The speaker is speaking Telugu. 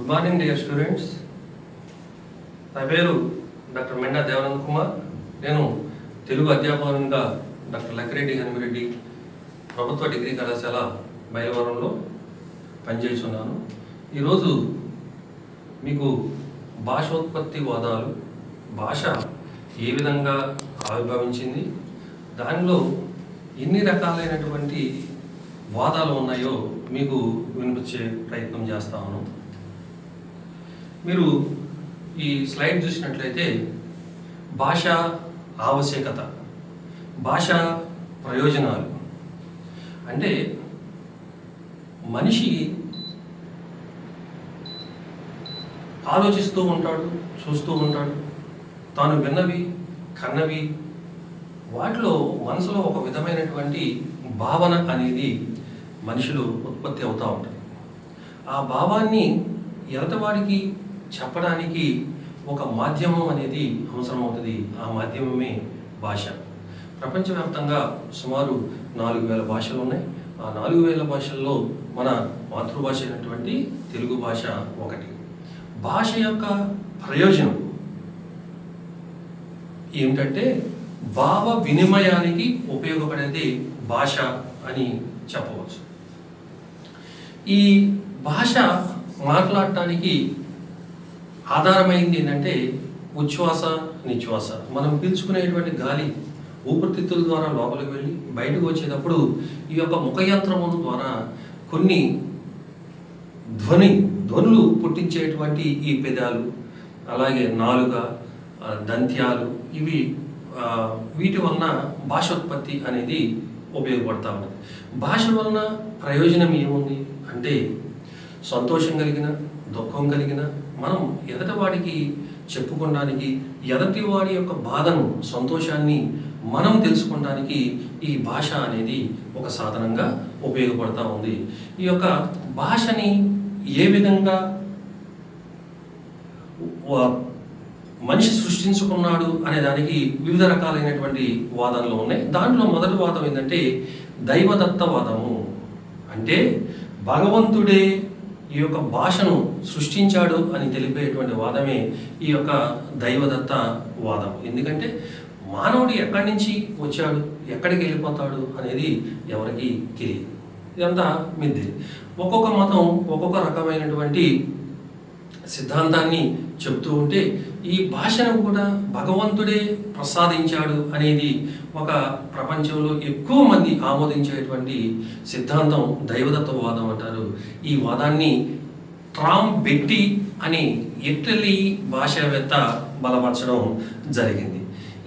Good morning dear students. నా పేరు డాక్టర్ మెండా దేవానంద్ కుమార్. నేను తెలుగు అధ్యాపకునిగా డాక్టర్ లక్కిరెడ్డి హనుమిరెడ్డి ప్రభుత్వ డిగ్రీ కళాశాల మైలవరంలో పనిచేస్తున్నాను. ఈరోజు మీకు భాషోత్పత్తి వాదాలు, భాష ఏ విధంగా ఆవిర్భవించింది, దానిలో ఎన్ని రకాలైనటువంటి వాదాలు ఉన్నాయో మీకు వినిపించే ప్రయత్నం చేస్తాను. మీరు ఈ స్లైడ్ చూసినట్లయితే భాష ఆవశ్యకత, భాష ప్రయోజనాలు అంటే మనిషి ఆలోచిస్తూ ఉంటాడు, చూస్తూ ఉంటాడు, తాను విన్నవి కన్నవి వాటిలో మనసులో ఒక విధమైనటువంటి భావన అనేది మనుషులు ఉత్పత్తి అవుతూ ఉంటాయి. ఆ భావాన్ని ఎదటివాడికి చెప్పడానికి ఒక మాధ్యమం అనేది అవసరమవుతుంది. ఆ మాధ్యమమే భాష. ప్రపంచవ్యాప్తంగా సుమారు 4000 భాషలు ఉన్నాయి. ఆ 4000 భాషల్లో మన మాతృభాష అయినటువంటి తెలుగు భాష ఒకటి. భాష యొక్క ప్రయోజనం ఏమిటంటే భావ వినిమయానికి ఉపయోగపడేది భాష అని చెప్పవచ్చు. ఈ భాష మాట్లాడటానికి ఆధారమైంది ఏంటంటే ఉచ్ఛ్వాస నిశ్వాస. మనం పీల్చుకునేటువంటి గాలి ఊపిరితిత్తుల ద్వారా లోపలికి వెళ్ళి బయటకు వచ్చేటప్పుడు ఈ యొక్క ముఖయంత్రము ద్వారా కొన్ని ధ్వనులు పుట్టించేటువంటి ఈ పెదాలు, అలాగే నాలుక, దంత్యాలు, ఇవి వీటి వలన భాషోత్పత్తి అనేది ఉపయోగపడతా ఉంటుంది. భాష వలన ప్రయోజనం ఏముంది అంటే సంతోషం కలిగిన, దుఃఖం కలిగిన మనం ఎదటివాడికి చెప్పుకోవడానికి, ఎదటివాడి యొక్క బాధను, సంతోషాన్ని మనం తెలుసుకోవడానికి ఈ భాష అనేది ఒక సాధనంగా ఉపయోగపడతా ఉంది. ఈ యొక్క భాషని ఏ విధంగా మనిషి సృష్టించుకున్నాడు అనే దానికి వివిధ రకాలైనటువంటి వాదనలు ఉన్నాయి. దాంట్లో మొదటి వాదం ఏంటంటే దైవదత్త వాదము. అంటే భగవంతుడే ఈ యొక్క భాషను సృష్టించాడు అని తెలిపేటువంటి వాదమే ఈ యొక్క దైవదత్త వాదం. ఎందుకంటే మానవుడు ఎక్కడి నుంచి వచ్చాడు, ఎక్కడికి వెళ్ళిపోతాడు అనేది ఎవరికి తెలియదు. ఇదంతా మిథ్య. ఒక్కొక్క మతం ఒక్కొక్క రకమైనటువంటి సిద్ధాంతాన్ని చెప్తూ ఉంటే ఈ భాషను కూడా భగవంతుడే ప్రసాదించాడు అనేది ఒక ప్రపంచంలో ఎక్కువ మంది ఆమోదించేటువంటి సిద్ధాంతం దైవదత్తవాదం అంటారు. ఈ వాదాన్ని ట్రామ్ బెట్టి అని ఇటలీ భాషావేత్త బలపరచడం జరిగింది.